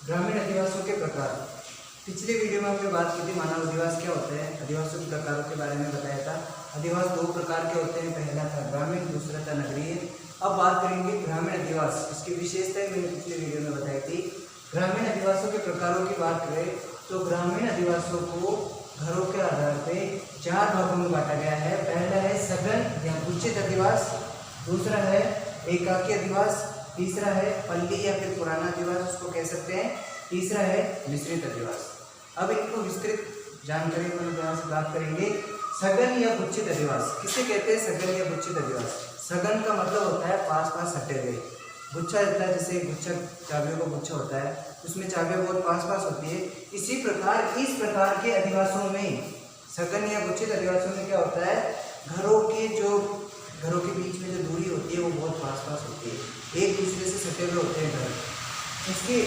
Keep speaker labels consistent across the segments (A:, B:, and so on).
A: ग्रामीण अधिवासों के प्रकार। पिछले वीडियो में हमने बात की थी मानव अधिवास क्या होता है, अधिवासों के प्रकारों के बारे में बताया था। अधिवास दो प्रकार के होते हैं, पहला था ग्रामीण, दूसरा था नगरीय। अब बात करेंगे ग्रामीण अधिवास, इसकी विशेषताएं मैंने पिछले वीडियो में बताई थी। ग्रामीण अधिवासों के प्रकारों की बात करें तो ग्रामीण अधिवासों को घरों के आधार पर 4 भागों में बांटा गया है। पहला है सघन या उचित अधिवास, दूसरा है एकाकी अधिवास, तीसरा है पल्ली या फिर पुराना अधिवास उसको कह सकते हैं, तीसरा है मिश्रित अधिवास। अब इनको विस्तृत जानकारी को प्राप्त करेंगे। सघन या गुच्छित अधिवास किसे कहते हैं? सघन या गुच्छित अधिवास। सघन का मतलब होता है पास पास सटे हुए। गुच्छा रहता है, जैसे गुच्छा चाबियों का गुच्छा होता है, उसमें चाबियां बहुत पास पास होती है। इसी प्रकार इस प्रकार के अधिवासों में, सघन या गुच्छित अधिवासों में क्या होता है, घरों के बीच में जो दूरी होती है वो बहुत पास पास होती है, एक दूसरे से सटे हुए होते हैं घर। इसके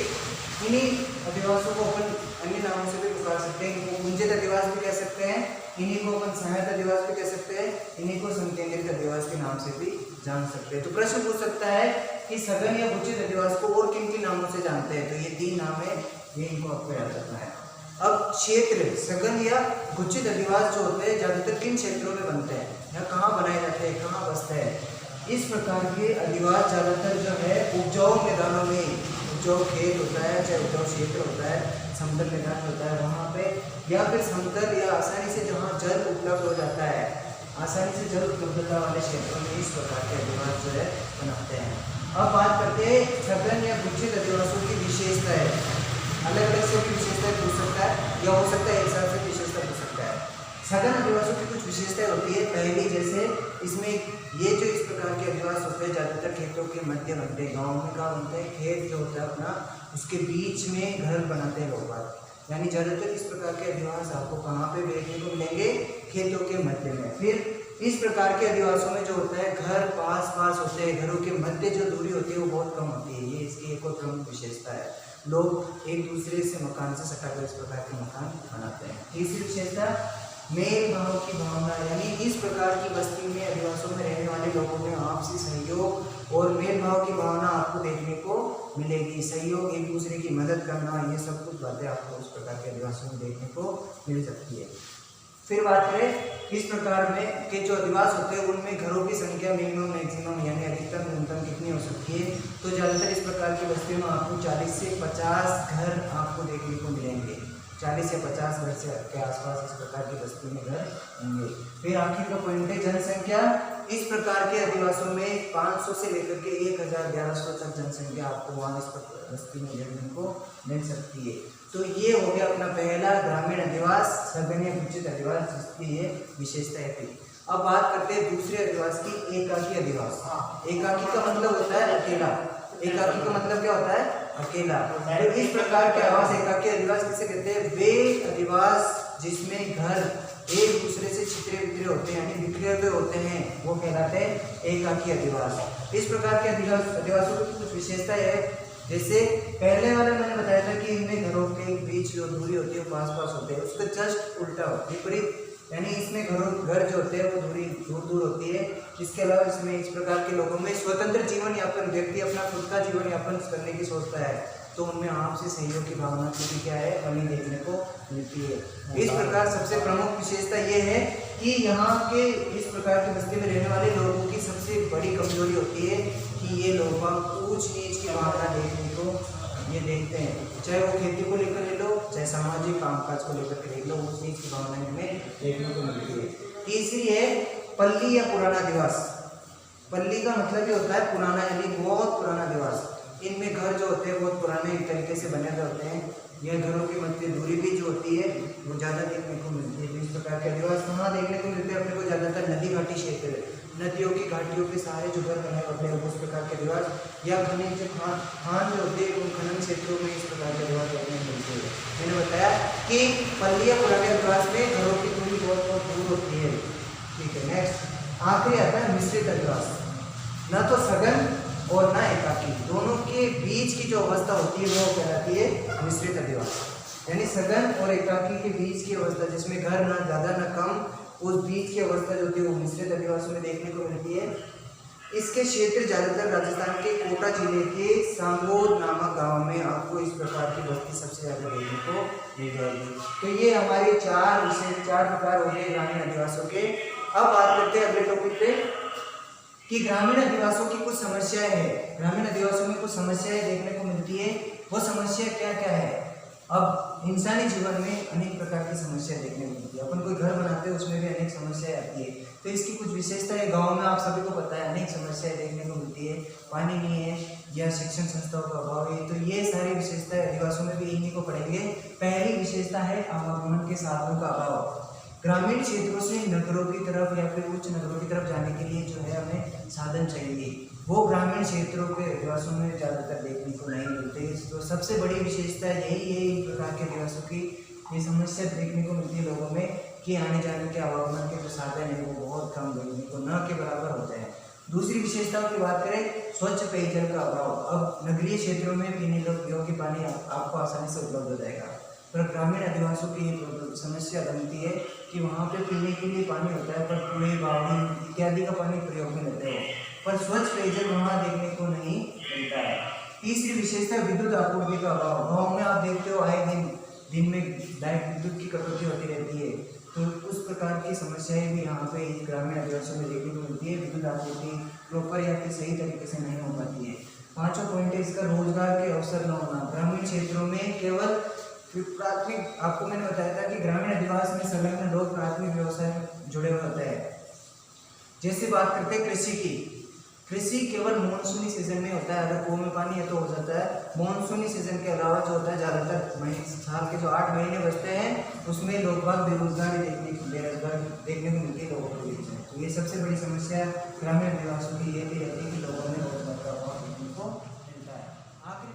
A: इन्हीं अधिवासों को अपन अन्य नामों से भी पुकार सकते हैं। इनको कुंजित अधिवास भी कह सकते हैं, इन्हीं को अपन सहायता अधिवास भी कह सकते हैं, इन्हीं को संकेंद्रित अधिवास के नाम से भी जान सकते हैं। तो प्रश्न पूछ सकता है कि सघन या गुच्छित अधिवास को और किन किन नामों से जानते हैं, तो ये 3 नाम है, ये इनको आपको याद रखना है। अब क्षेत्र, सघन या गुच्छित अधिवास जो होते हैं ज्यादातर किन क्षेत्रों में बनते हैं या कहाँ बनाए जाते हैं, कहाँ बसते हैं? इस प्रकार के अधिवास ज्यादातर जो है उपजाऊ मैदानों में, उपजाऊ खेत होता है, चाहे उपजाऊ क्षेत्र होता है, समतल मैदान होता है वहाँ पे, या फिर समतल या आसानी से जहाँ जल उपलब्ध हो जाता है, आसानी से जल उपलब्धता वाले क्षेत्रों में इस प्रकार के अधिवास जो है बनाते हैं। अब बात करते हैं सघन या गुच्छित अधिवासों की विशेषता है। अलग अलग से विशेषताएं पूछ सकता है या हो सकता है एक साथ से विशेषता पूछ सकता है। सघन अधिवासों की कुछ विशेषताएं होती है। पहली, जैसे इसमें ये जो इस प्रकार के अधिवास होते हैं ज्यादातर खेतों के मध्य बनते हैं। गाँव में क्या बनते हैं, खेत जो होता है अपना, उसके बीच में घर बनाते हैं लोग बाग। यानी ज्यादातर इस प्रकार के अधिवास आपको कहाँ पे देखने को मिलेंगे? खेतों के मध्य में। फिर इस प्रकार के अधिवासों में जो होता है घर पास पास होते हैं, घरों के मध्य जो दूरी होती है वो बहुत कम होती है, ये इसकी एक और प्रमुख विशेषता है। लोग एक दूसरे से मकान से सटाकर इस प्रकार के मकान बनाते हैं। तीसरी विशेषता, मेल भाव की भावना, यानी इस प्रकार की बस्ती में अधिवासों में रहने वाले लोगों में आपसी सहयोग और मेल भाव की भावना आपको देखने को मिलेगी। सहयोग, एक दूसरे की मदद करना, ये सब कुछ बातें आपको इस प्रकार के अधिवासों में देखने को मिल सकती है। फिर बात करें इस प्रकार में के जो अधिवास होते हैं उनमें घरों की संख्या मिनिमम मैक्सिमम यानी अधिकतम न्यूनतम कितनी हो सकती है? तो ज़्यादातर इस प्रकार की बस्तियों में आपको 40 से 50 घर आपको देखने को मिलेंगे। 40 से 50 घर से के आसपास इस प्रकार की बस्ती में घर होंगे। फिर आखिर का पॉइंट है जनसंख्या। इस प्रकार के अधिवासों में 500 से लेकर के 1100 तक जनसंख्या आपको वहाँ इस बस्ती में देखने को मिल सकती है। तो ये हो गया अपना पहला ग्रामीण अधिवास, सघन या गुच्छित अधिवास, जिसकी ये विशेषताएं थी। अब बात करते हैं दूसरे अधिवास की, एकाकी अधिवास। एकाकी का मतलब होता है अकेला। एकाकी का मतलब क्या होता है? अकेला। तो इस प्रकार के आवास एकाकी अधिवास किसे कहते हैं? वे अधिवास जिसमें घर एक दूसरे से छितरे बिखरे होते हैं यानी बिखरे हुए होते हैं, वो कहलाते हैं एकाकी अधिवास। इस प्रकार के अधिवासों की कुछ विशेषताएं है। जैसे पहले वाला मैंने बताया था कि इनमें घरों के बीच जो दूरी होती है वो पास पास होते हैं, उसका जस्ट उल्टा विपरीत, यानी इसमें घर जो होते हैं वो दूरी दूर दूर होती है। इसके अलावा इसमें इस प्रकार के लोगों में स्वतंत्र जीवन यापन, व्यक्ति अपना खुद का जीवन यापन करने की सोचता है, तो उनमें आपसी सहयोग की भावना की क्या है, कमी देखने को मिलती है। इस प्रकार सबसे प्रमुख विशेषता ये है कि यहाँ के इस प्रकार की बस्ती में रहने वाले लोगों की सबसे बड़ी कमजोरी होती है कि ये लोग ऊंच नीच की भावना देखने को ये देखते हैं, चाहे वो खेती को लेकर ले लो, चाहे सामाजिक कामकाज को लेकर के देख लो, ऊंच नीच की भावना इनमें देखने को मिलती है। तीसरी है पल्ली या पुराना अधिवास। पल्ली का मतलब ये होता है पुराना, यानी बहुत पुराना अधिवास। इनमें घर जो होते हैं बहुत पुराने तरीके से बने हुए होते हैं। यह घरों की मध्य दूरी भी जो होती है वो ज़्यादा देखने को मिलती है। इस प्रकार के अधिवास कहाँ देखने को मिलते हैं? अपने को ज़्यादातर नदी घाटी क्षेत्र, नदियों की घाटियों के सहारे जो घर बने होते हैं उस प्रकार के अधिवास, या खनिज जो खान जो होते हैं उन खनन क्षेत्रों में इस प्रकार के अधिवास देखने को मिलते हैं। मैंने बताया कि पल्ली या पुराने अधिवास में घरों की दूरी बहुत बहुत दूर होती है। ठीक है, नेक्स्ट आखिरी आता है मिश्रित अधिवास। न तो सघन और ना एकाकी, दोनों के बीच की जो अवस्था होती है वो कहलाती है मिश्रित अधिवास। यानी सघन और एकाकी के बीच की अवस्था, जिसमें घर ना ज़्यादा ना कम, उस बीच की अवस्था जो होती है वो मिश्रित अधिवासों में देखने को मिलती है। इसके क्षेत्र ज़्यादातर राजस्थान के कोटा जिले के सांगोद नामक गांव में आपको इस प्रकार की बस्ती सबसे ज़्यादा देखने को मिल जाएगी। तो ये हमारे चार प्रकार हो गए ग्रामीण अधिवासियों के। अब बात करते हैं अगले टॉपिक पे कि ग्रामीण अधिवासियों की कुछ समस्याएं हैं। ग्रामीण अधिवासियों में कुछ समस्याएं देखने को मिलती है, वो समस्या क्या क्या है। अब इंसानी जीवन में अनेक प्रकार की समस्या देखने को मिलती है। अपन कोई घर बनाते हैं उसमें भी अनेक समस्याएं आती है। तो इसकी कुछ विशेषताएं गांव में आप सभी को पता है अनेक समस्याएं देखने को मिलती है, पानी नहीं है या शिक्षण संस्थाओं का अभाव है। तो ये सारी विशेषताएं अधिवासियों में भी इन्हीं को पढ़ेंगे। पहली विशेषता है आवागमन के साधनों का अभाव। ग्रामीण क्षेत्रों से नगरों की तरफ या फिर उच्च नगरों की तरफ जाने के लिए जो है हमें साधन चाहिए, वो ग्रामीण क्षेत्रों के अधिवासियों में ज़्यादातर देखने को नहीं मिलते। तो सबसे बड़ी विशेषता यही है इन प्रकार के अधिवासियों की, ये समस्या देखने को मिलती है लोगों में कि आने जाने के आवागमन के जो साधन है वो बहुत कम देखने को न के बराबर होते हैं। दूसरी विशेषताओं की बात करें, स्वच्छ पेयजल का अभाव। अब नगरीय क्षेत्रों में पीने योग्य पानी आपको आसानी से उपलब्ध हो जाएगा, पर ग्रामीण अधिवासियों की ये समस्या बनती है कि वहाँ पे पीने के लिए पानी होता है पर कुएं, बावड़ी इत्यादि का पानी प्रयोग में लेते हो, पर स्वच्छ पेयजल वहाँ देखने को नहीं मिलता है। तीसरी विशेषता विद्युत आपूर्ति का अभाव। गाँव में आप देखते हो आए दिन में विद्युत की कटौती होती रहती है, तो उस प्रकार की समस्याएं भी यहाँ पे ग्रामीण अधिवासियों में देखने को मिलती है। विद्युत आपूर्ति प्रॉपर या फिर सही तरीके से नहीं हो पाती है। पांचवा पॉइंट है इसका रोजगार के अवसर न होना। ग्रामीण क्षेत्रों में केवल प्राथमिक, आपको मैंने बताया था कि ग्रामीण अधिवास में संलग्न लोग प्राथमिक व्यवसाय में जुड़े हुए होते हैं। जैसे बात करते हैं कृषि की, कृषि केवल मानसूनी सीजन में होता है। अगर कुएं में पानी है तो हो जाता है। मानसूनी सीजन के अलावा जो होता है ज़्यादातर साल के जो 8 महीने बचते हैं उसमें लोग बाग बेरोजगार देखने को मिलती है लोगों के बीच में। तो ये सबसे बड़ी समस्या ग्रामीण अधिवासियों की ये भी रहती है कि लोगों में रोजगार का अभाव देखने को मिलता है। आखिरी